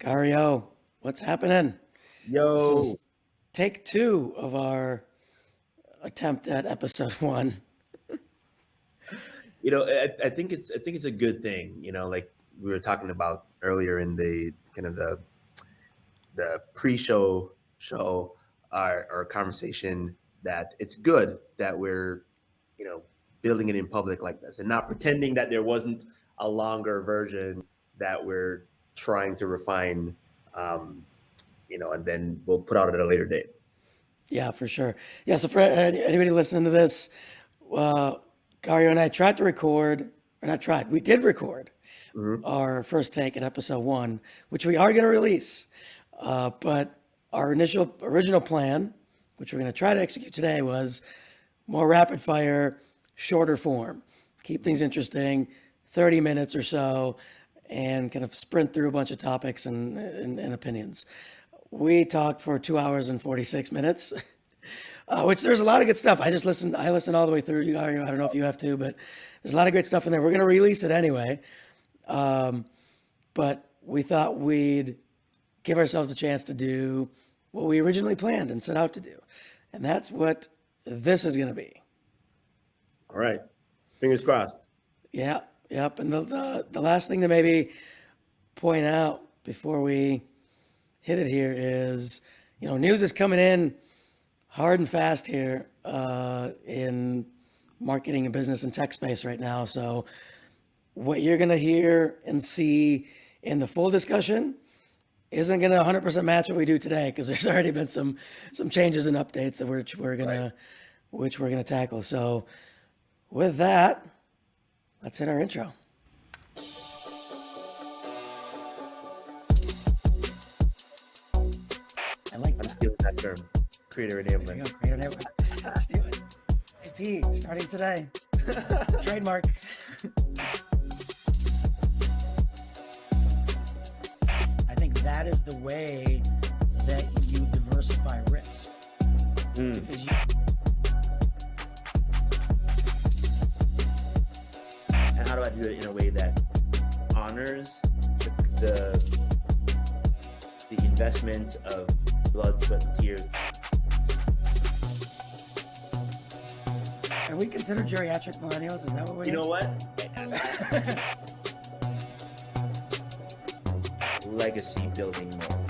Gario, what's happening? This is Yo, take two of our attempt at episode one. I think it's a good thing. Like we were talking about earlier in the kind of the pre-show show, our conversation, that it's good that we're you know building it in public like this and not pretending that there wasn't a longer version that we're trying to refine, um, and then we'll put out at a later date. Yeah, for sure. Yeah, so for anybody listening to this, uh, Gario and I tried to record, or not tried, we did record Hmm. our first take at episode one, which we are going to release. But our original plan, which we're going to try to execute today, was more rapid fire, shorter form. Keep things interesting, 30 minutes or so, and kind of sprint through a bunch of topics and opinions. We talked for 2 hours and 46 minutes, which there's a lot of good stuff. I listened all the way through. I don't know if you have to, but there's a lot of great stuff in there. We're going to release it anyway. But we thought we'd give ourselves a chance to do what we originally planned and set out to do. And that's what this is going to be. All right, fingers crossed. Yeah, yep. And the last thing to maybe point out before we hit it here is, news is coming in hard and fast here in marketing and business and tech space right now. So what you're going to hear and see in the full discussion isn't going to 100% match what we do today, because there's already been some changes and updates that which we're gonna tackle. So with that, let's hit our intro. I like I'm that. stealing that term, creator There you enablement. go, creator network. Let's do it. IP starting today. Trademark. I think that is the way that you diversify risk. Because And how do I do it in a way that honors the the investment of blood, sweat, and tears? are we considered geriatric millennials? Is that what we're You know what? Legacy building more,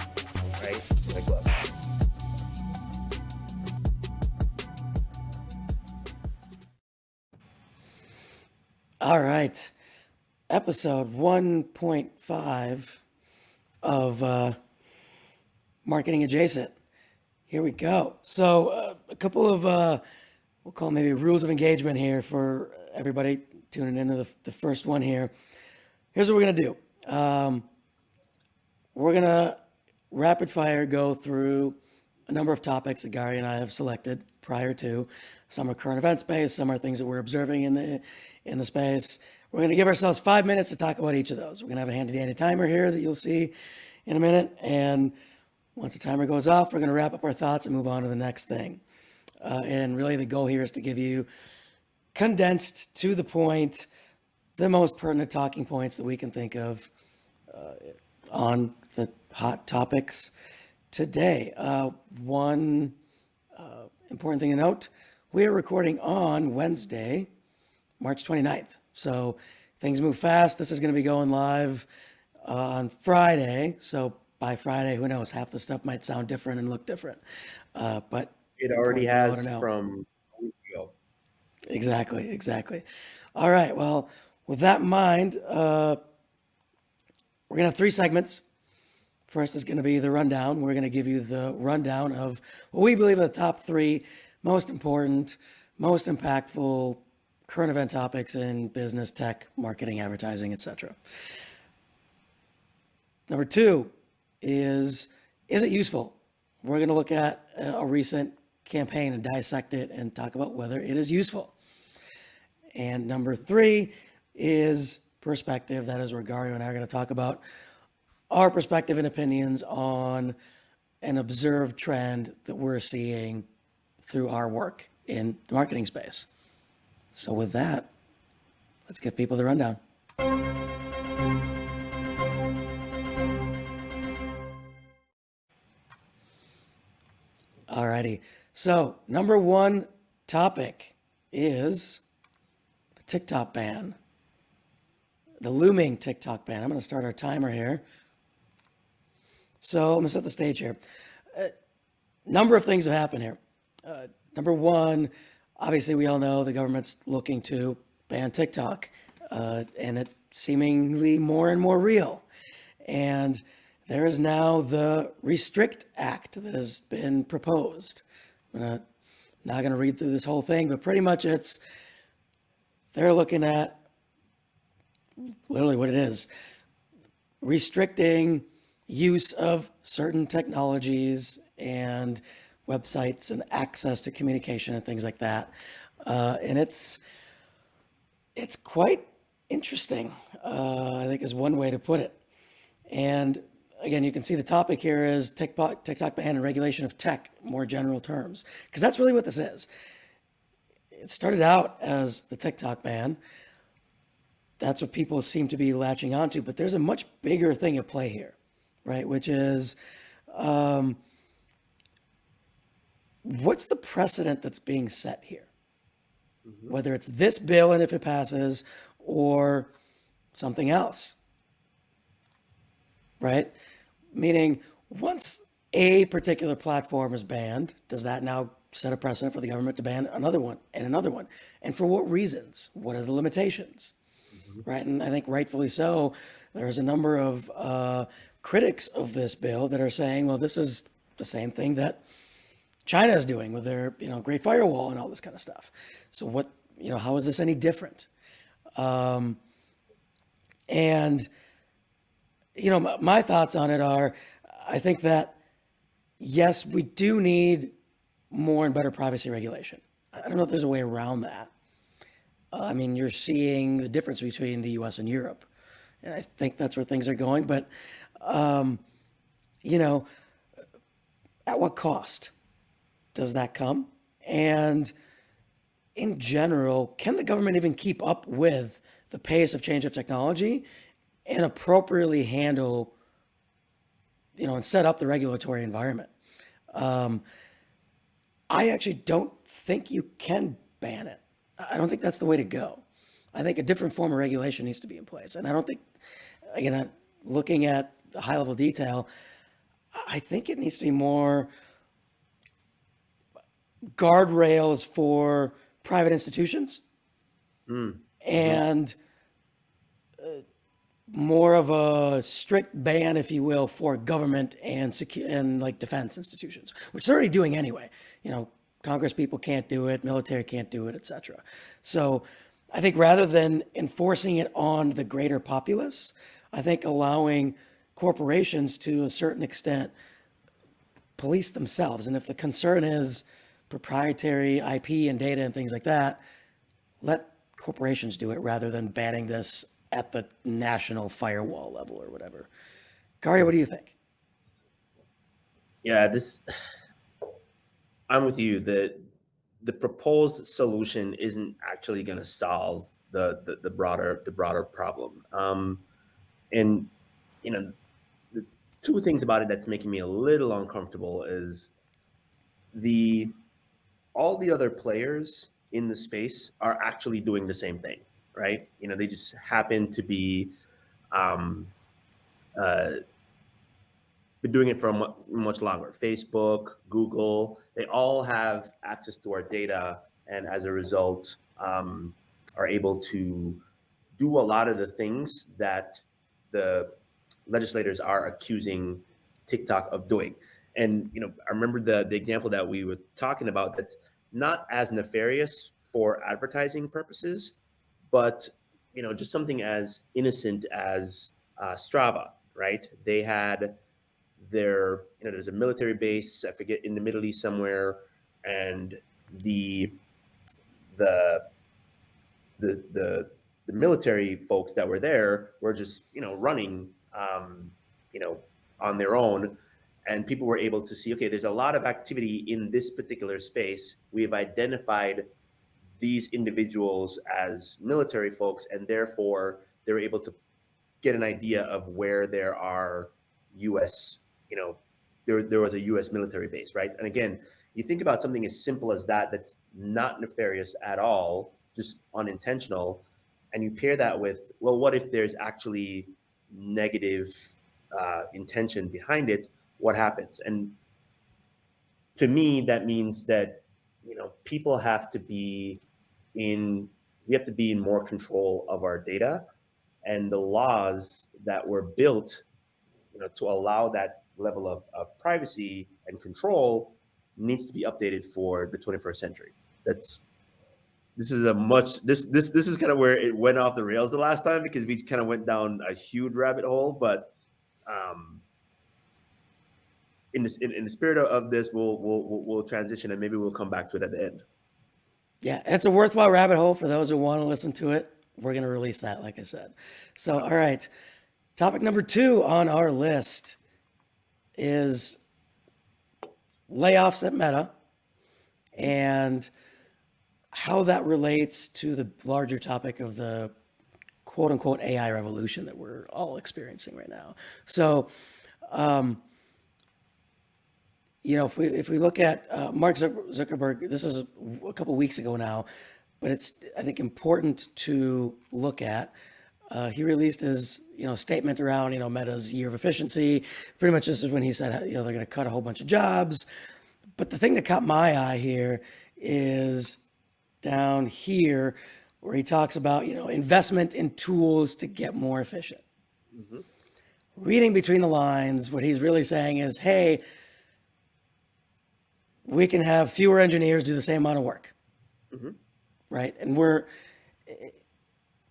right? Like what? All right. Episode 1.5 of Marketing Adjacent. Here we go. So a couple of, we'll call maybe rules of engagement here for everybody tuning into the first one here. Here's what we're going to do. We're going to rapid fire go through a number of topics that Gary and I have selected prior to. Some are current event space, some are things that we're observing in the space. We're going to give ourselves 5 minutes to talk about each of those. We're going to have a handy dandy timer here that you'll see in a minute. And once the timer goes off, we're going to wrap up our thoughts and move on to the next thing. And really the goal here is to give you condensed, to the point, the most pertinent talking points that we can think of on the hot topics today. One important thing to note, we are recording on Wednesday, March 29th. So things move fast. This is going to be going live on Friday. So by Friday, who knows, half the stuff might sound different and look different. But It already has to know. from a week ago. Exactly. All right. Well, with that in mind, we're going to have 3 segments. First is going to be the rundown. We're going to give you the rundown of what we believe are the top 3 most important, most impactful current event topics in business, tech, marketing, advertising, etc. Number 2 is it useful? We're going to look at a recent campaign and dissect it and talk about whether it is useful. And number 3 is perspective. That is where Gario and I are going to talk about our perspective and opinions on an observed trend that we're seeing through our work in the marketing space. So with that, let's give people the rundown. Alrighty. So, number one topic is the TikTok ban, the looming TikTok ban. I'm going to start our timer here. So, I'm going to set the stage here. Number of things have happened here. Number one, obviously, we all know the government's looking to ban TikTok, and it's seemingly more and more real. And there is now the Restrict Act that has been proposed. Not going to read through this whole thing, but pretty much they're looking at literally what it is, restricting use of certain technologies and websites and access to communication and things like that. And it's quite interesting, I think is one way to put it. And again, you can see the topic here is TikTok ban and regulation of tech, more general terms, because that's really what this is. It started out as the TikTok ban. That's what people seem to be latching onto, but there's a much bigger thing at play here, right? Which is, what's the precedent that's being set here? Mm-hmm. Whether it's this bill and if it passes, or something else, right? Meaning, once a particular platform is banned, does that now set a precedent for the government to ban another one and another one? And for what reasons? What are the limitations? Mm-hmm. Right? And I think rightfully so, there's a number of critics of this bill that are saying, well, this is the same thing that China is doing with their, Great Firewall and all this kind of stuff. So what, how is this any different? And my thoughts on it are, I think that, yes, we do need more and better privacy regulation. I don't know if there's a way around that. You're seeing the difference between the US and Europe. And I think that's where things are going. But, at what cost does that come? And in general, can the government even keep up with the pace of change of technology and appropriately handle, and set up the regulatory environment? I actually don't think you can ban it. I don't think that's the way to go. I think a different form of regulation needs to be in place. And I don't think, again, looking at the high level detail, I think it needs to be more guardrails for private institutions and more of a strict ban, if you will, for government and defense institutions, which they're already doing anyway. Congress people can't do it, military can't do it, etc. So I think rather than enforcing it on the greater populace, I think allowing corporations to a certain extent police themselves. And if the concern is proprietary IP and data and things like that, let corporations do it rather than banning this at the national firewall level or whatever. Kari, what do you think? Yeah, I'm with you. The proposed solution isn't actually going to solve the broader problem. And the two things about it that's making me a little uncomfortable is all the other players in the space are actually doing the same thing, right? They just happen to be been doing it for much longer. Facebook, Google, they all have access to our data, and as a result, are able to do a lot of the things that the legislators are accusing TikTok of doing. And I remember the example that we were talking about that's not as nefarious for advertising purposes, but just something as innocent as Strava, right? They had there's a military base, I forget, in the Middle East somewhere, and the military folks that were there were just running on their own, and people were able to see, okay, there's a lot of activity in this particular space. We have identified these individuals as military folks, and therefore they're able to get an idea of where there are U.S. There was a U.S. military base, right? And again, You think about something as simple as that, that's not nefarious at all, just unintentional, and you pair that with, well, what if there's actually negative intention behind it? What happens? And to me, that means that people have to be in we have to be in more control of our data, and the laws that were built to allow that level of privacy and control needs to be updated for the 21st century. That's this is a much this is kind of where it went off the rails the last time, because we kind of went down a huge rabbit hole. But um, in the spirit of this, we'll transition, and maybe we'll come back to it at the end. Yeah, it's a worthwhile rabbit hole for those who want to listen to it. We're going to release that, like I said. So, all right. Topic number 2 on our list is layoffs at Meta and how that relates to the larger topic of the quote unquote AI revolution that we're all experiencing right now. So, if we look at Mark Zuckerberg, this is a couple weeks ago now, but it's, I think, important to look at. He released his statement around Meta's year of efficiency. Pretty much this is when he said they're going to cut a whole bunch of jobs. But the thing that caught my eye here is down here where he talks about investment in tools to get more efficient. Mm-hmm. Reading between the lines, what he's really saying is, hey, we can have fewer engineers do the same amount of work. Mm-hmm. Right? And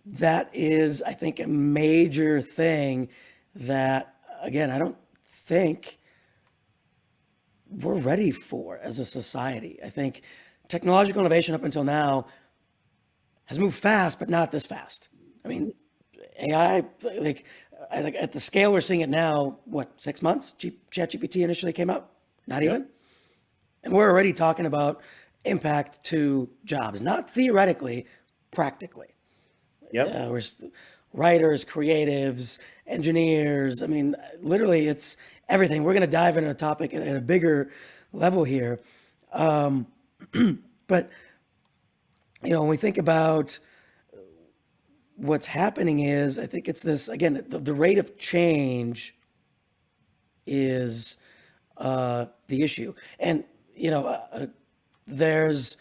that is, I think, a major thing that, again, I don't think we're ready for as a society. I think technological innovation up until now has moved fast, but not this fast. I mean, AI, like at the scale we're seeing it now, 6 months? ChatGPT initially came out? Not even? And we're already talking about impact to jobs, not theoretically, practically. Yep. We're writers, creatives, engineers. I mean, literally, it's everything. We're going to dive into a topic at a bigger level here. But, when we think about what's happening is, I think it's this, again, the rate of change is the issue. And, there's,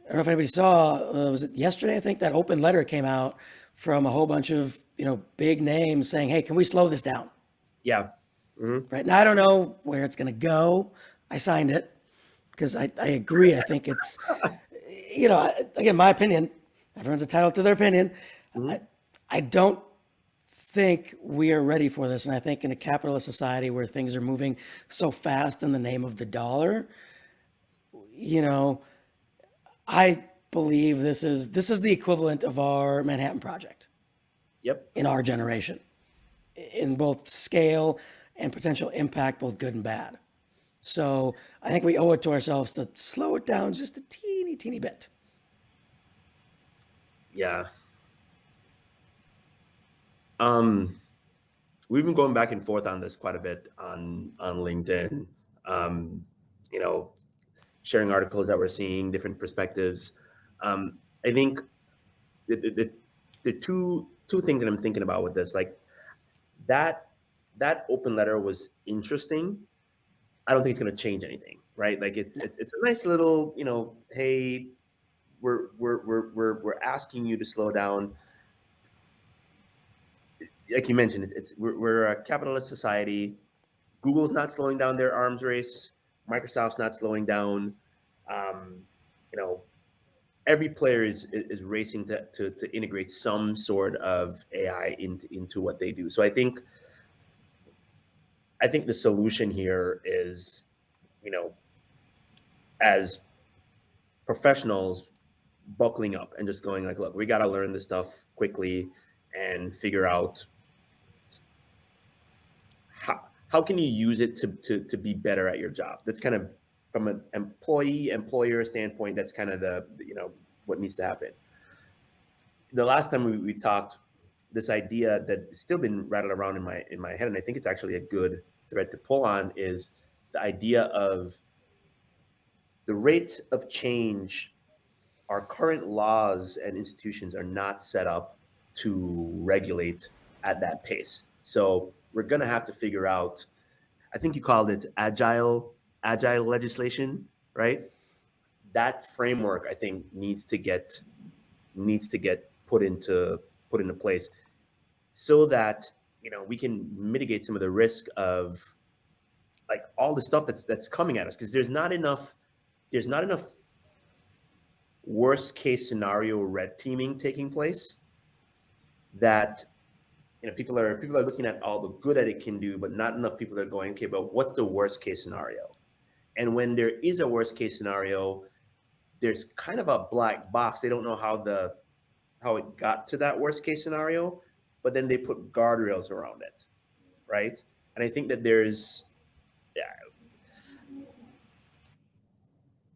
I don't know if anybody saw, was it yesterday? I think that open letter came out from a whole bunch of, big names saying, hey, can we slow this down? Yeah. Mm-hmm. Right. Now, I don't know where it's going to go. I signed it because I agree. I think it's, again, my opinion, everyone's entitled to their opinion. Mm-hmm. I don't think we are ready for this. And I think in a capitalist society where things are moving so fast in the name of the dollar, I believe this is the equivalent of our Manhattan Project. Yep. In our generation, in both scale and potential impact, both good and bad. So I think we owe it to ourselves to slow it down just a teeny bit. Yeah. We've been going back and forth on this quite a bit on LinkedIn. Sharing articles that we're seeing, different perspectives. I think the two things that I'm thinking about with this, like that open letter was interesting. I don't think it's going to change anything, right? Like it's a nice little, hey, we're asking you to slow down. Like you mentioned, we're a capitalist society. Google's not slowing down their arms race. Microsoft's not slowing down. Every player is racing to integrate some sort of AI into what they do. So I think the solution here is, as professionals, buckling up and just going like, look, we got to learn this stuff quickly and figure out how can you use it to be better at your job. That's kind of, from an employer standpoint, that's kind of the what needs to happen. The last time we talked, this idea that's still been rattled around in my head, and I think it's actually a good thread to pull on, is the idea of the rate of change, our current laws and institutions are not set up to regulate at that pace. So we're going to have to figure out, I think you called it agile legislation, right? That framework, I think, needs to get put into place so that we can mitigate some of the risk of like all the stuff that's coming at us, because there's not enough worst case scenario red teaming taking place, that people are looking at all the good that it can do, but not enough people are going, okay, but what's the worst case scenario? And when there is a worst case scenario, there's kind of a black box. They don't know how it got to that worst case scenario, but then they put guardrails around it, right? And I think that yeah,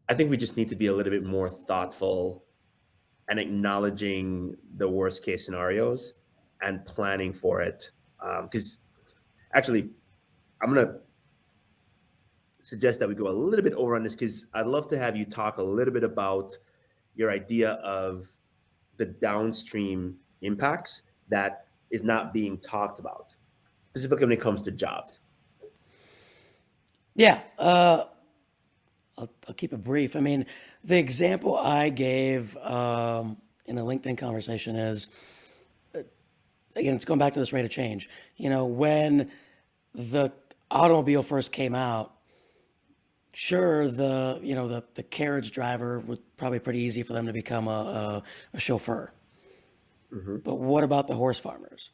I think we just need to be a little bit more thoughtful and acknowledging the worst case scenarios and planning for it. Because actually, I'm gonna suggest that we go a little bit over on this, because I'd love to have you talk a little bit about your idea of the downstream impacts that is not being talked about, specifically when it comes to jobs. Yeah, I'll keep it brief. I mean, the example I gave in a LinkedIn conversation is, again, it's going back to this rate of change. When the automobile first came out, sure, the carriage driver was probably pretty easy for them to become a chauffeur. But what about the horse farmers,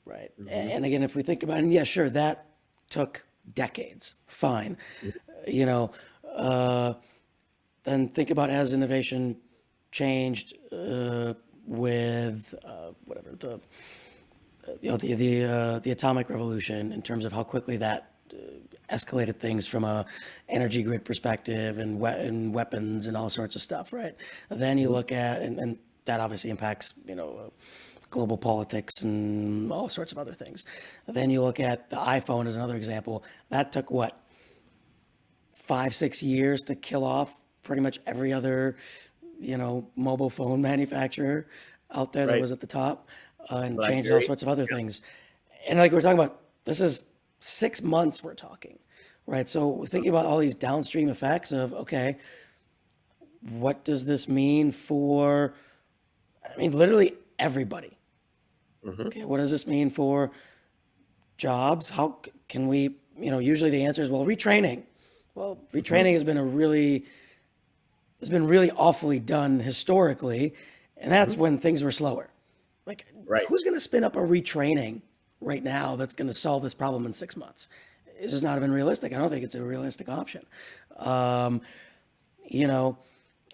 right? And again, if we think about it, and yeah, sure, that took decades. Fine, you know. Then think about as innovation changed with whatever the atomic revolution, in terms of how quickly that escalated things from a energy grid perspective and weapons and all sorts of stuff, right? Then you look at, and that obviously impacts global politics and all sorts of other things. Then you look at the iPhone as another example. That took what, 5-6 years to kill off pretty much every other mobile phone manufacturer out there that Right. was at the top, and changed all BlackBerry. sorts of other things. And like we're talking about, this is 6 months we're talking, right? So we're thinking about all these downstream effects of, okay, what does this mean for, I mean, literally everybody. Okay, what does this mean for jobs? How can we, usually the answer is, well, retraining. Well, retraining has been really awfully done historically, and that's when things were slower. Like, Right. who's going to spin up a retraining right now that's going to solve this problem in 6 months? It's just not even realistic. I don't think it's a realistic option. And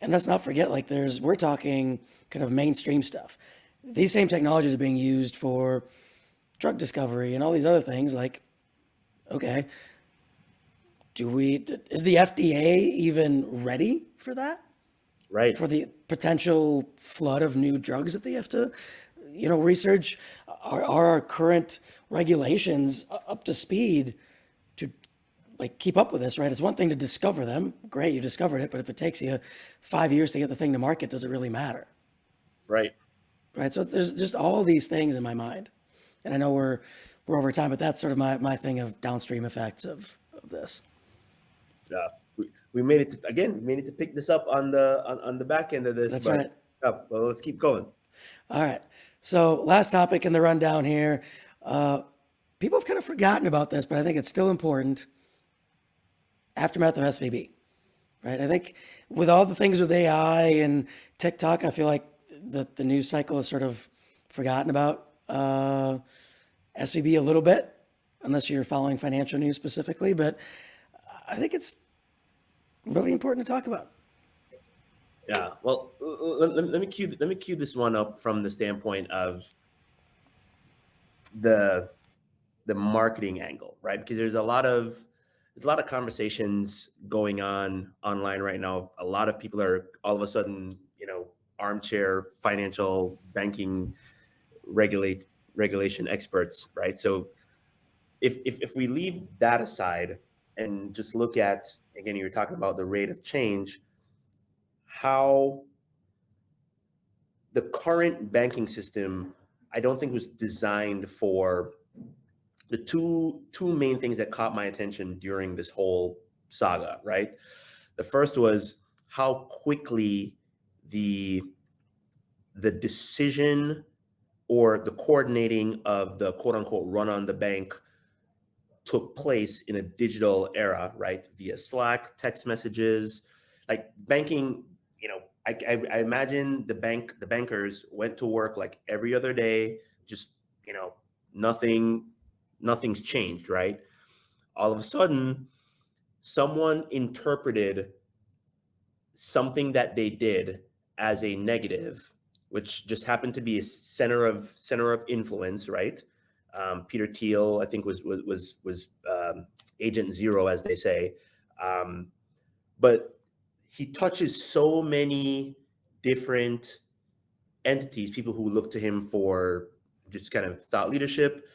let's not forget, like, we're talking kind of mainstream stuff. These same technologies are being used for drug discovery and all these other things. Like, okay, is the FDA even ready for that? Right. For the potential flood of new drugs that they have to, research? Are our current regulations up to speed to like keep up with this, right? It's one thing to discover them. Great, you discovered it, but if it takes you 5 years to get the thing to market, does it really matter? Right. Right. So there's just all these things in my mind. And I know we're over time, but that's sort of my thing of downstream effects of this. We made it again. We made it to pick this up on the back end of this. That's but, right. well, let's keep going. All right. So last topic in the rundown here. People have kind of forgotten about this, but I think it's still important. Aftermath of SVB, right? I think with all the things with AI and TikTok, I feel like the news cycle is sort of forgotten about SVB a little bit, unless you're following financial news specifically. But I think it's really important to talk about. Yeah. Well, let me cue this one up from the standpoint of the marketing angle, right? Because there's a lot of conversations going on online right now. A lot of people are all of a sudden, armchair financial banking regulation experts, right? So if we leave that aside, and just look at, again, you were talking about the rate of change, how the current banking system, I don't think was designed for the two main things that caught my attention during this whole saga, right? The first was how quickly the the decision or the coordinating of the quote unquote run on the bank took place in a digital era, right? Via Slack, text messages, like banking. I imagine the bankers went to work like every other day, just nothing, nothing's changed, right? All of a sudden, someone interpreted something that they did as a negative, which just happened to be a center of influence, right? Peter Thiel, I think, was Agent Zero, as they say, um, but he touches so many different entities, people who look to him for just kind of thought leadership,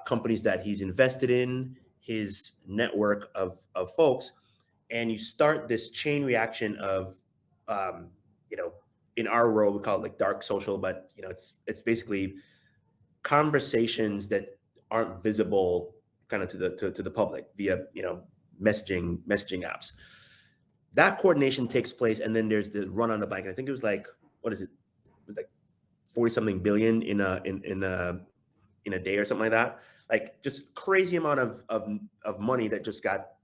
companies that he's invested in, his network of folks, and you start this chain reaction of, um, you know, in our world we call it like dark social, but it's basically conversations that aren't visible kind of to the public via messaging apps. That coordination takes place, and then there's the run on the bank. And I think it was like, what is it? It was like 40 something billion in a day or something like that. Like just crazy amount of money that just got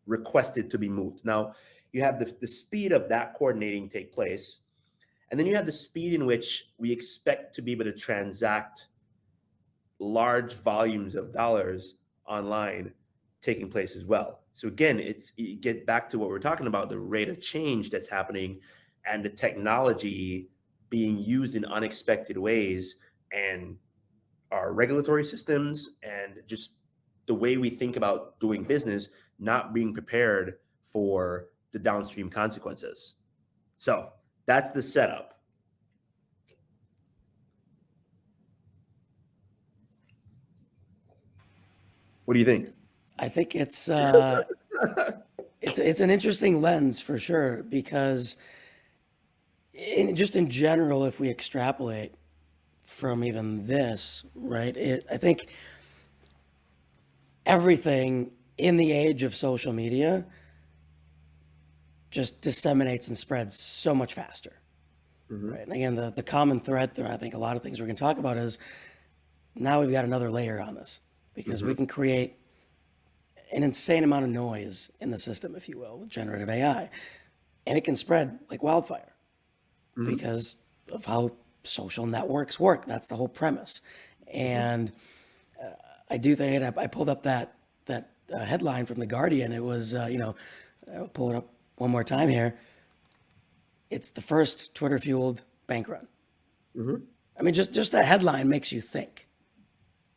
requested to be moved. Now you have the speed of that coordinating take place, and then you have the speed in which we expect to be able to transact large volumes of dollars online taking place as well. So again, you get back to what we're talking about, the rate of change that's happening and the technology being used in unexpected ways, and our regulatory systems and just the way we think about doing business not being prepared for the downstream consequences. So that's the setup. What do you think? I think it's an interesting lens for sure, because just in general, if we extrapolate from even this, right? I think everything in the age of social media just disseminates and spreads so much faster, right? And again, the common thread there, I think a lot of things we're going to talk about is now we've got another layer on this, because we can create an insane amount of noise in the system, if you will, with generative AI, and it can spread like wildfire because of how social networks work. That's the whole premise. And I do think I pulled up that headline from the Guardian. It was I'll pull it up one more time here. It's the first Twitter fueled bank run. I mean, just that headline makes you think.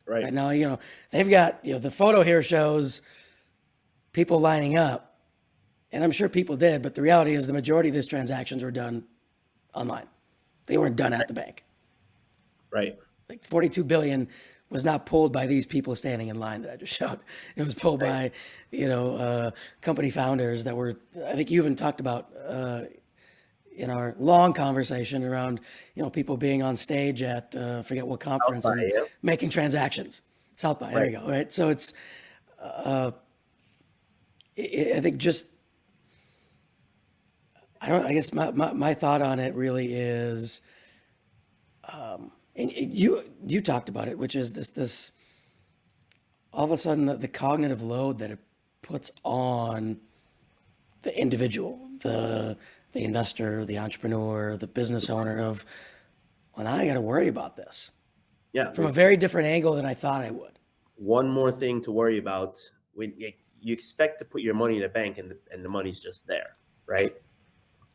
Right. Now, they've got, the photo here shows people lining up, and I'm sure people did, but the reality is the majority of these transactions were done online. They weren't done at the bank. Right. Like 42 billion was not pulled by these people standing in line that I just showed. It was pulled by, company founders that were, I think you even talked about in our long conversation around, people being on stage at, forget what conference, Outside, and yeah. making transactions. South by, there you go, right? So it's, I think just, I guess my thought on it really is, and you talked about it, which is this all of a sudden the cognitive load that it puts on the individual, the investor, the entrepreneur, the business owner of, well, now I got to worry about this Yeah. from a very different angle than I thought I would. One more thing to worry about when you expect to put your money in a bank and the money's just there, right?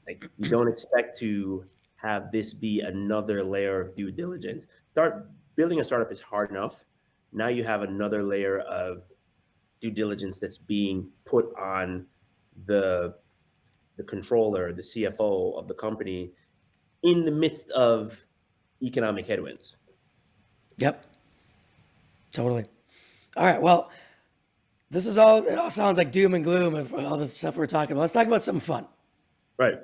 Like you don't expect to have this be another layer of due diligence. Building a startup is hard enough. Now you have another layer of due diligence that's being put on the controller, the CFO of the company in the midst of economic headwinds. Yep, totally. All right, well, This is all, it all sounds like doom and gloom of all the stuff we're talking about. Let's talk about something fun. Right.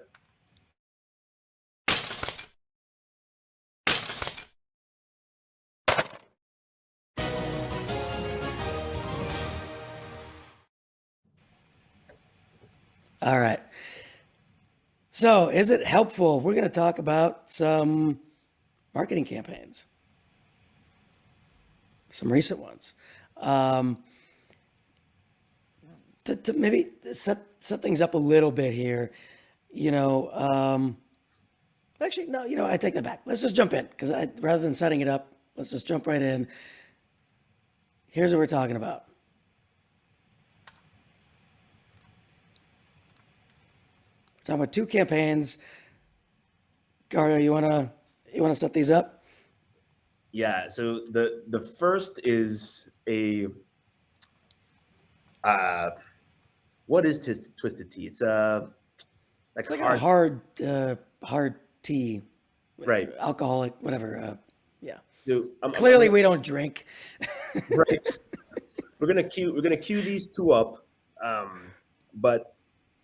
All right. So, is it helpful? We're going to talk about some marketing campaigns, some recent ones. Um, to maybe set things up a little bit here, you know, actually, no, I take that back. Let's just jump in because rather than setting it up, let's just jump right in. Here's what we're talking about. We're talking about two campaigns. Gario, you wanna set these up? Yeah. So the first is a what is twisted tea? It's like It's like a hard. hard tea, Right. alcoholic, whatever. Yeah. So I'm Clearly, gonna, we don't drink. right. We're gonna cue these two up, but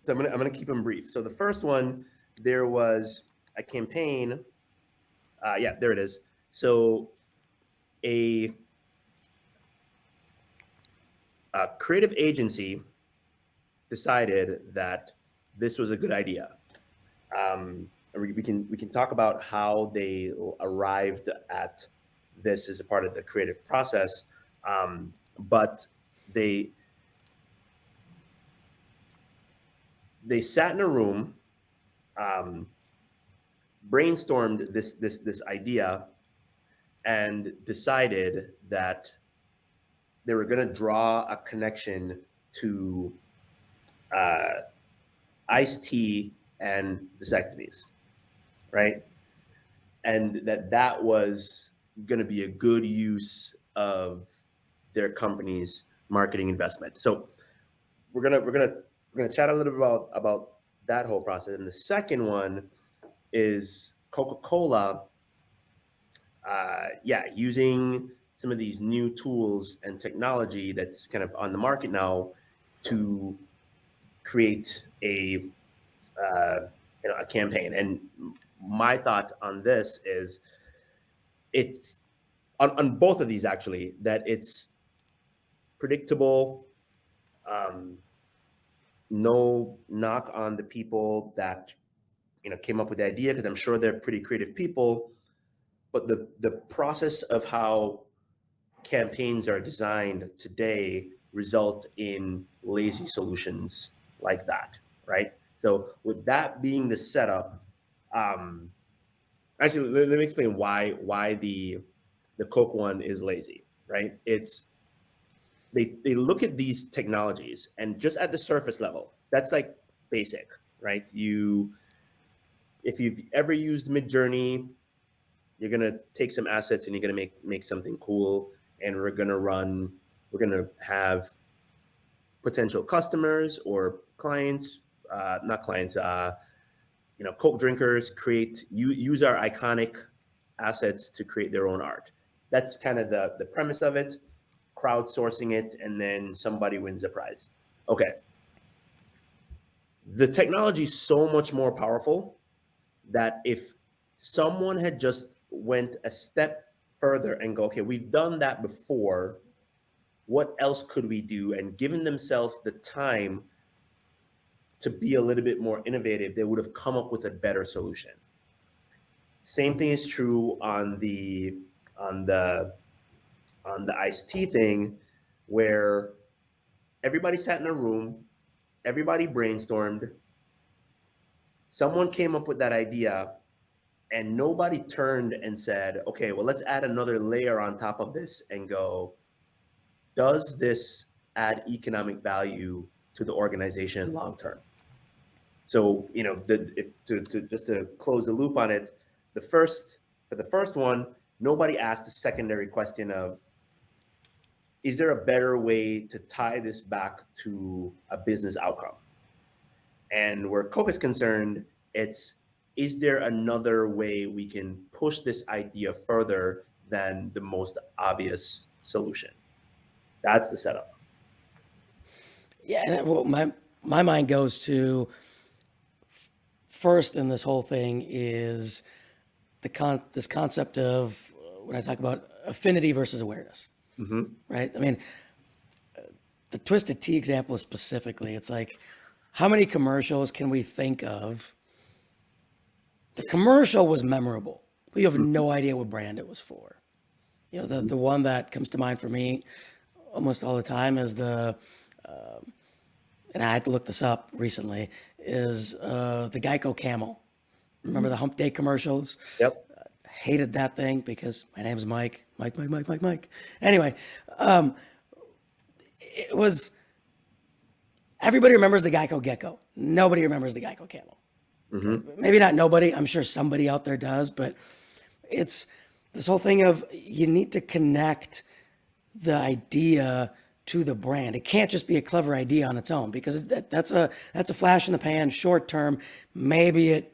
so I'm gonna keep them brief. So the first one, there was a campaign. Yeah, there it is. So a, a creative agency decided that this was a good idea. We can talk about how they arrived at this as a part of the creative process, but they they sat in a room, um, brainstormed this idea, and decided that they were going to draw a connection to uh, iced tea and vasectomies, right? And that was going to be a good use of their company's marketing investment. So we're gonna chat a little bit about that whole process. And the second one is Coca-Cola, yeah, using some of these new tools and technology that's kind of on the market now to create uh, a campaign. And my thought on this is it's on both of these actually that it's predictable. Um, no knock on the people that came up with the idea because I'm sure they're pretty creative people, but the process of how campaigns are designed today result in lazy solutions like that, right? So with that being the setup, um, actually let me explain why the Coke one is lazy, right? It's they look at these technologies and just at the surface level, that's like basic, right? If you've ever used Midjourney, you're gonna take some assets and you're gonna make something cool, and we're gonna have potential customers or clients, not clients, Coke drinkers use our iconic assets to create their own art. That's kind of the premise of it, crowdsourcing it, and then somebody wins a prize. Okay. The technology is so much more powerful that if someone had just went a step further and go, okay, we've done that before, what else could we do? And given themselves the time to be a little bit more innovative, they would have come up with a better solution. Same thing is true on the on the iced tea thing, where everybody sat in a room, everybody brainstormed, someone came up with that idea, and nobody turned and said, okay, well, let's add another layer on top of this and go, does this add economic value to the organization long term? So, just to close the loop on it, for the first one, nobody asked the secondary question of, is there a better way to tie this back to a business outcome? And where Coke is concerned, it's, is there another way we can push this idea further than the most obvious solution? That's the setup. Yeah, and well, my mind goes to first in this whole thing is this concept of when I talk about affinity versus awareness, Mm-hmm. right? I mean, the Twisted Tea example specifically, it's like, how many commercials can we think of? The commercial was memorable, but you have no idea what brand it was for. You know, the one that comes to mind for me almost all the time is and I had to look this up recently, is the Geico Camel. Remember the Hump Day commercials? Yep. Hated that thing because my name's Mike. Mike. Anyway, it was, everybody remembers the Geico Gecko. Nobody remembers the Geico Camel. Mm-hmm. Maybe not nobody. I'm sure somebody out there does, but it's this whole thing of you need to connect the idea to the brand. It can't just be a clever idea on its own because that's a flash in the pan, short term. Maybe it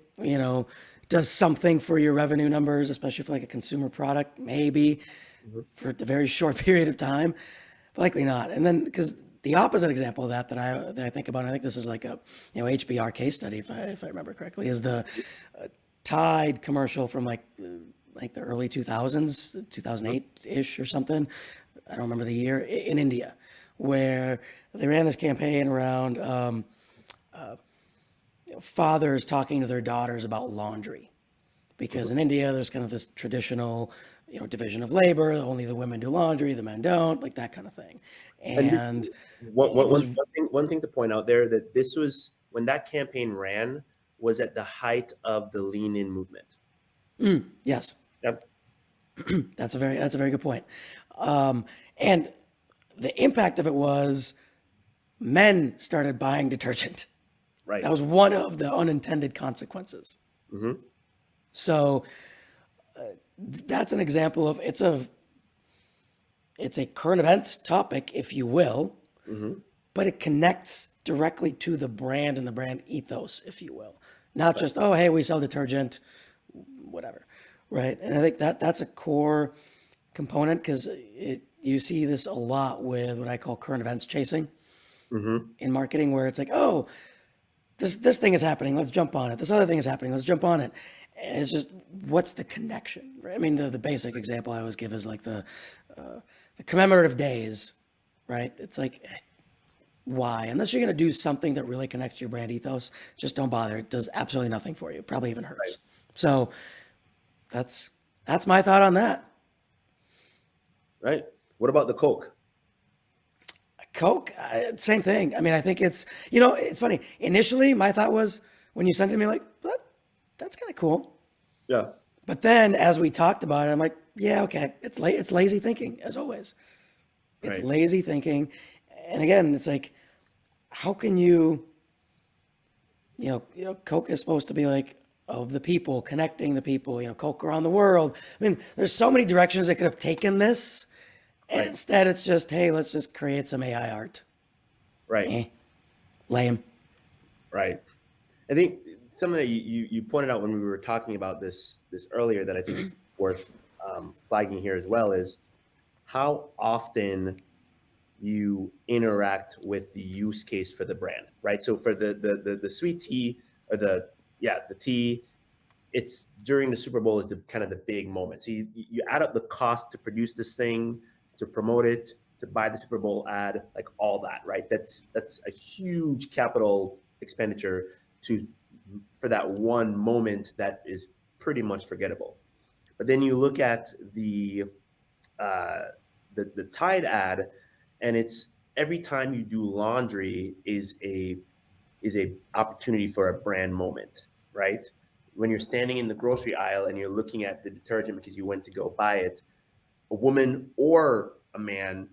does something for your revenue numbers, especially for like a consumer product. Maybe Mm-hmm. for a very short period of time, but likely not. And then because the opposite example of that I think about, and I think this is like a HBR case study if I remember correctly, is the Tide commercial from like the early 2000s, 2008-ish or something. I don't remember the year, in India, where they ran this campaign around fathers talking to their daughters about laundry. Because in India, there's kind of this traditional, division of labor. Only the women do laundry, the men don't, like that kind of thing. And And one, it one, was, one thing to point out there that this was when that campaign ran was at the height of the lean in movement. yes, Yep. that's a very good point. And the impact of it was men started buying detergent. Right. That was one of the unintended consequences. Mm-hmm. So that's an example of it's a current events topic, if you will, Mm-hmm. but it connects directly to the brand and the brand ethos, if you will. Not just, oh, hey, we sell detergent, whatever, right? And I think that's a core component because you see this a lot with what I call current events chasing Mm-hmm. in marketing, where it's like, oh, this thing is happening, let's jump on it. This other thing is happening, let's jump on it. And it's just, what's the connection? Right? I mean, the basic example I always give is like the commemorative days, right? It's like, why? Unless you're going to do something that really connects to your brand ethos, just don't bother. It does absolutely nothing for you. Probably even Right. hurts. So that's my thought on that. Right. What about the Coke? Coke, same thing. I mean, I think it's funny. Initially, my thought was when you sent it to me, like, that's kind of cool. Yeah. But then as we talked about it, I'm like, yeah, okay. It's lazy thinking, as always. It's Right. lazy thinking. And again, it's like, how can you Coke is supposed to be like of the people, connecting the people, Coke around the world. I mean, there's so many directions they could have taken this. And Right. instead it's just, hey, let's just create some AI art. Right. Lame. Right. I think something that you pointed out when we were talking about this earlier that I think is worth flagging here as well is how often you interact with the use case for the brand, right? So for the sweet tea or the tea, it's during the Super Bowl is the kind of the big moment. So you add up the cost to produce this thing, to promote it, to buy the Super Bowl ad, like all that, right? That's a huge capital expenditure for that one moment that is pretty much forgettable. But then you look at uh, the Tide ad, and it's every time you do laundry is a opportunity for a brand moment, right? When you're standing in the grocery aisle and you're looking at the detergent because you went to go buy it, a woman or a man,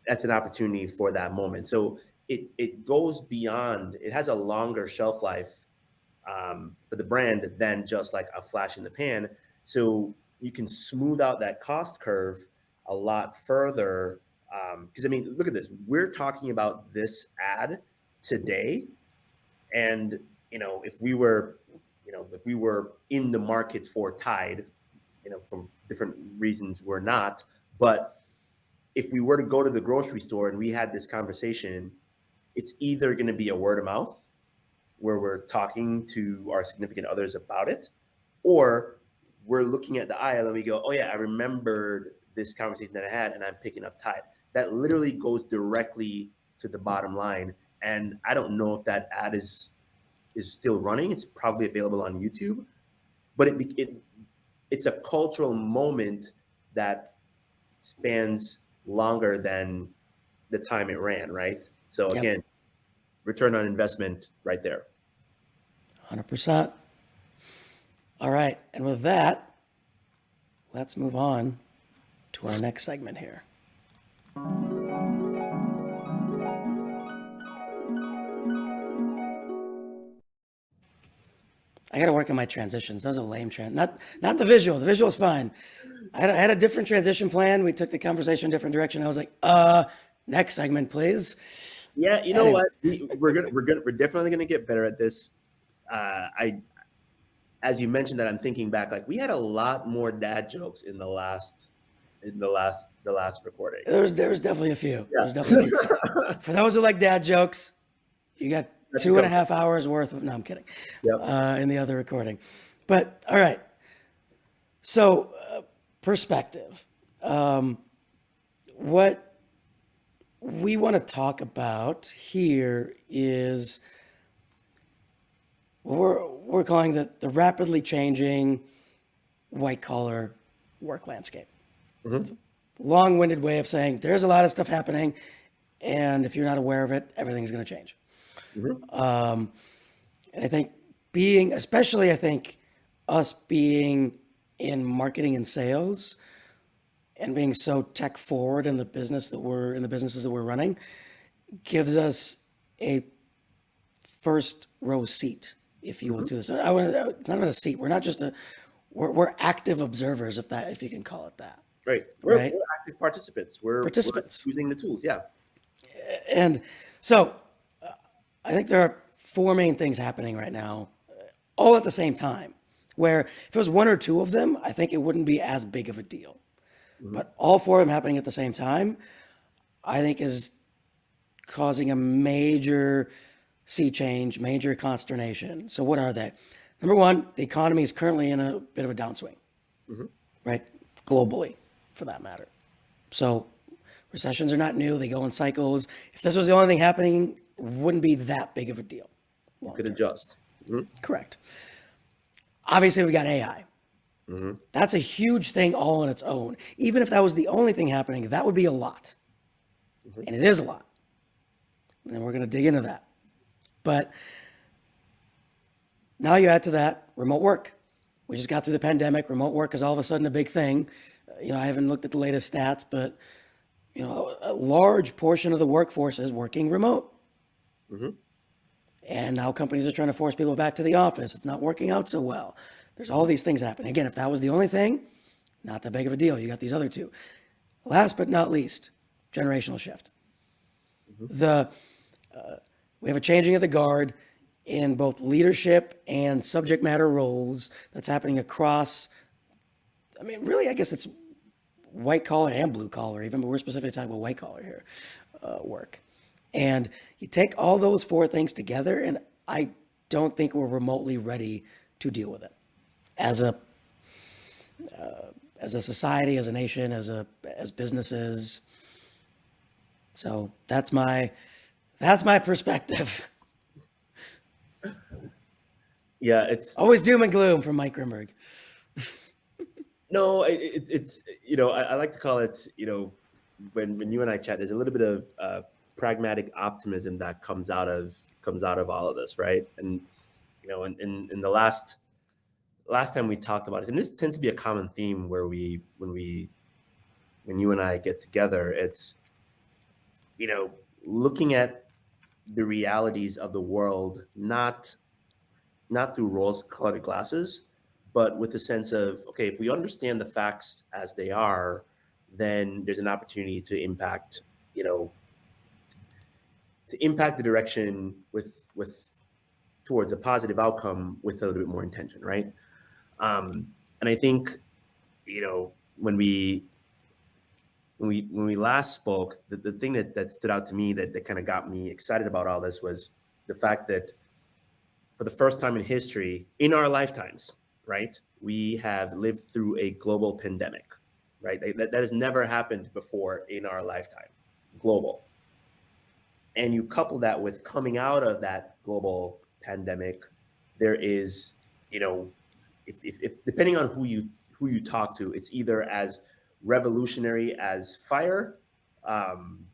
that's an opportunity for that moment. So it goes beyond. It has a longer shelf life for the brand than just like a flash in the pan. So you can smooth out that cost curve a lot further. Because I mean, look at this. We're talking about this ad today, and if we were, if we were in the market for Tide, from different reasons we're not. But if we were to go to the grocery store and we had this conversation, it's either going to be a word of mouth where we're talking to our significant others about it, or we're looking at the aisle and we go, oh yeah, I remembered this conversation that I had and I'm picking up Tide. That literally goes directly to the bottom line. And I don't know if that ad is still running. It's probably available on YouTube, but it's a cultural moment that spans longer than the time it ran, right? So again, return on investment right there. 100%. All right. And with that, let's move on to our next segment here. I got to work on my transitions. Those are lame not the visual. The visual is fine. I had a different transition plan. We took the conversation a different direction. I was like, next segment, please. Yeah, you know what? We're definitely gonna get better at this. As you mentioned that, I'm thinking back, like we had a lot more dad jokes in the last recording. There was definitely a few. Yeah. There's definitely a few. For those who like dad jokes, you got 2.5 hours worth of. No, I'm kidding. Yep. In the other recording, but all right. So, perspective. What we want to talk about here is what we're calling the rapidly changing white collar work landscape. Mm-hmm. It's a long-winded way of saying there's a lot of stuff happening, and if you're not aware of it, everything's going to change. Mm-hmm. And I think us being in marketing and sales and being so tech forward in the businesses that we're running gives us a first row seat, if you will, to this. Not a seat. We're not just we're active observers, if you can call it that. Right. We're active participants. We're using the tools. Yeah. And so I think there are four main things happening right now, all at the same time, where if it was one or two of them, I think it wouldn't be as big of a deal. Mm-hmm. But all four of them happening at the same time, I think is causing a major sea change, major consternation. So what are they? Number one, the economy is currently in a bit of a downswing, mm-hmm. right? Globally, for that matter. So recessions are not new. They go in cycles. If this was the only thing happening, it wouldn't be that big of a deal. You could adjust. Mm-hmm. Correct. Obviously, we got AI. Mm-hmm. That's a huge thing all on its own. Even if that was the only thing happening, that would be a lot. Mm-hmm. And it is a lot. And we're going to dig into that. But now you add to that remote work. We just got through the pandemic. Remote work is all of a sudden a big thing. I haven't looked at the latest stats, but a large portion of the workforce is working remote. Mm-hmm. And now companies are trying to force people back to the office. It's not working out so well. There's all these things happening. Again, if that was the only thing, not that big of a deal. You got these other two. Last but not least, generational shift. Mm-hmm. We have a changing of the guard in both leadership and subject matter roles that's happening across, really, I guess it's white collar and blue collar even, but we're specifically talking about white collar here, work. And you take all those four things together, and I don't think we're remotely ready to deal with it as a society, as a nation, as businesses. So that's my perspective. Yeah, it's always doom and gloom from Mike Grimberg. No, it's I like to call it, when you and I chat, there's a little bit of pragmatic optimism that comes out of all of this, right? And in the last time we talked about it, and this tends to be a common theme where when you and I get together, it's looking at the realities of the world, not through rose-colored glasses, but with a sense of, okay, if we understand the facts as they are, then there's an opportunity to impact the direction with towards a positive outcome with a little bit more intention, right? And I think when we when we last spoke, the thing that stood out to me that kind of got me excited about all this was the fact that for the first time in history, in our lifetimes, right, we have lived through a global pandemic, right? That has never happened before in our lifetime, global. And you couple that with coming out of that global pandemic, there is, you know, if depending on who you talk to, it's either as revolutionary as fire, um,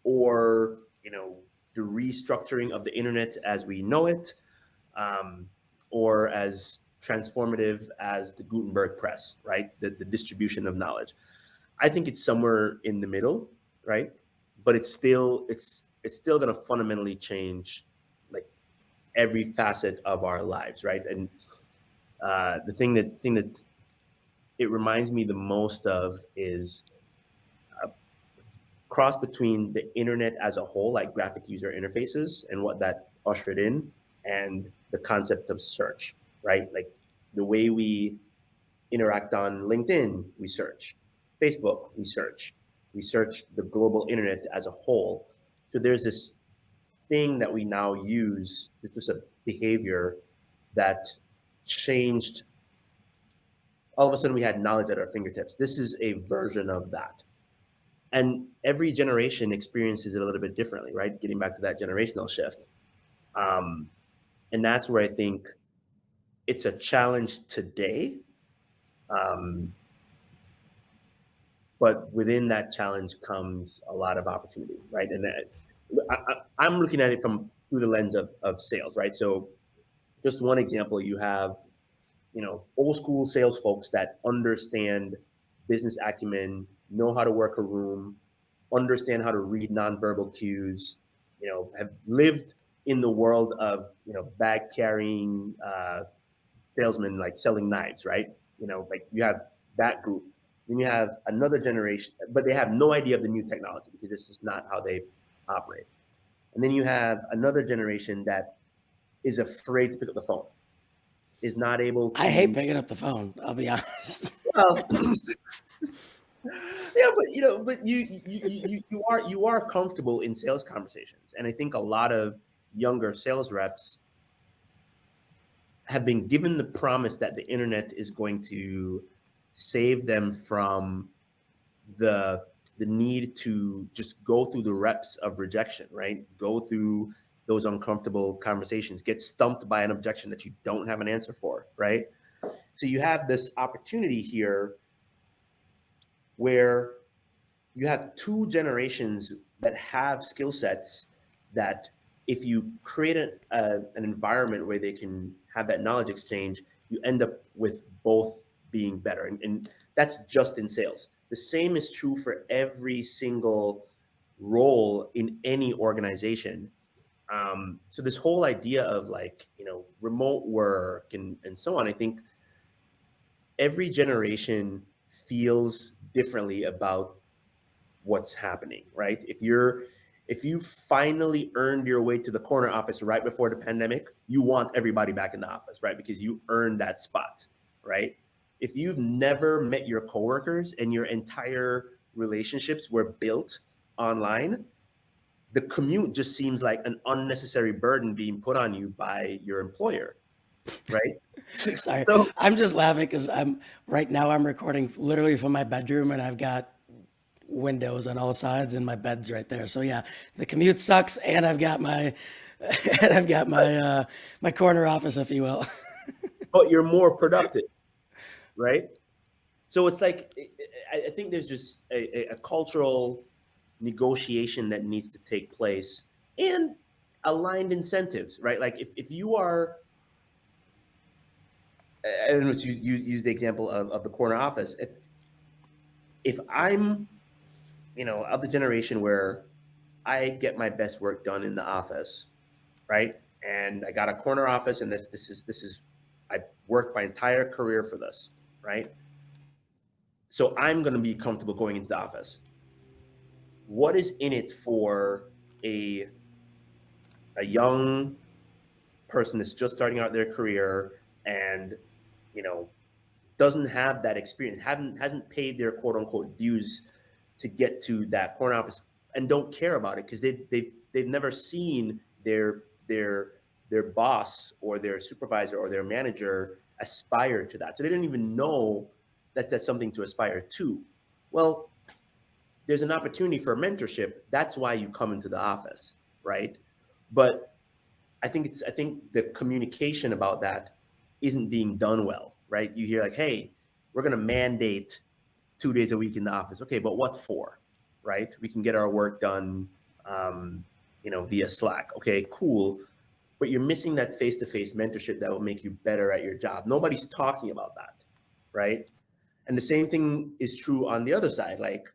or the restructuring of the internet as we know it, um, or as transformative as the Gutenberg press, right? The distribution of knowledge. I think it's somewhere in the middle, right? But it's still going to fundamentally change like every facet of our lives, right? And the thing that it reminds me the most of is a cross between the internet as a whole, like graphic user interfaces and what that ushered in, and the concept of search, right? Like the way we interact on LinkedIn, we search. Facebook, we search the global internet as a whole. So there's this thing that we now use, it's just a behavior that changed. All of a sudden we had knowledge at our fingertips. This is a version of that. And every generation experiences it a little bit differently, right? Getting back to that generational shift. Um, and that's where I think it's a challenge today. Um, but within that challenge comes a lot of opportunity, right? And I'm looking at it from through the lens of sales, right? So just one example, you have old school sales folks that understand business acumen, know how to work a room, understand how to read nonverbal cues, have lived in the world of bag carrying salesmen, like selling knives, right? Like you have that group. Then you have another generation, but they have no idea of the new technology because this is not how they operate. And then you have another generation that is afraid to pick up the phone, is not able I hate to. picking up the phone. I'll be honest. Well, yeah, but you are comfortable in sales conversations, and I think a lot of younger sales reps have been given the promise that the internet is going to save them from the the need to just go through the reps of rejection, right? Go through those uncomfortable conversations, get stumped by an objection that you don't have an answer for, right? So you have this opportunity here where you have two generations that have skill sets that if you create an environment where they can have that knowledge exchange, you end up with both being better. And that's just in sales. The same is true for every single role in any organization. So this whole idea of remote work and so on, I think every generation feels differently about what's happening, right? If you finally earned your way to the corner office right before the pandemic, you want everybody back in the office, right? Because you earned that spot, right? If you've never met your coworkers and your entire relationships were built online, the commute just seems like an unnecessary burden being put on you by your employer, right? Sorry, So I'm just laughing because right now I'm recording literally from my bedroom, and I've got windows on all sides, and my bed's right there. So yeah, the commute sucks, and I've got my and I've got my corner office, if you will. but you're more productive, right? So it's like I think there's just a cultural negotiation that needs to take place, and aligned incentives, right? Like if you are, I don't know, use the example of the corner office. If I'm, of the generation where I get my best work done in the office, right? And I got a corner office, and this is I worked my entire career for this, right? So I'm going to be comfortable going into the office. What is in it for a a young person that's just starting out their career and you know doesn't have that experience, hasn't paid their quote unquote dues to get to that corner office and don't care about it because they've never seen their boss or their supervisor or their manager aspire to that. So they don't even know that that's something to aspire to. Well, there's an opportunity for mentorship. That's why you come into the office, right? But I think the communication about that isn't being done well, right? You hear like, hey, we're going to mandate 2 days a week in the office. Okay, but what for, right? We can get our work done, via Slack. Okay, cool. But you're missing that face-to-face mentorship that will make you better at your job. Nobody's talking about that, right? And the same thing is true on the other side. Like,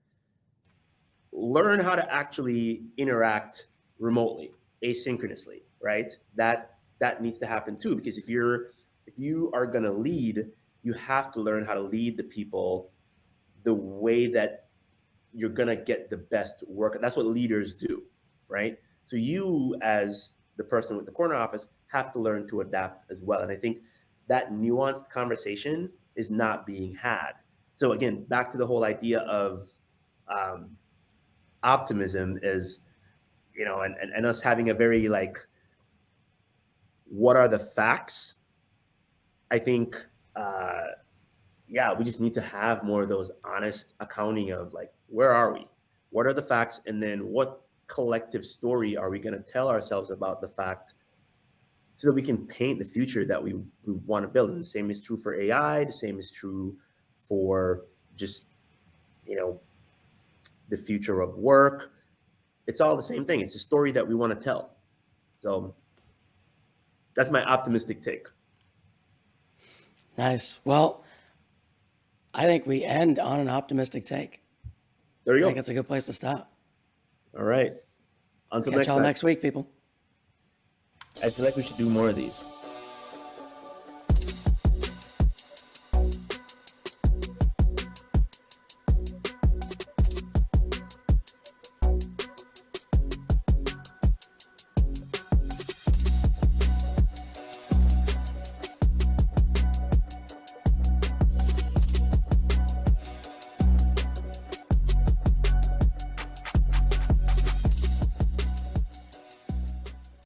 learn how to actually interact remotely, asynchronously, right? That needs to happen too, because if you are going to lead, you have to learn how to lead the people the way that you're going to get the best work. That's what leaders do, right? So you, as the person with the corner office, have to learn to adapt as well. And I think that nuanced conversation is not being had. So again, back to the whole idea of optimism is, and us having a very like, what are the facts? I think, we just need to have more of those honest accounting of like, where are we? What are the facts? And then what collective story are we going to tell ourselves about the fact so that we can paint the future that we want to build? And the same is true for AI. The same is true for just, the future of work. It's all the same thing. It's a story that we want to tell. So that's my optimistic take. Nice. Well, I think we end on an optimistic take. There you I go. think it's a good place to stop. All right. Until Catch next y'all time. next week, people. I feel like we should do more of these.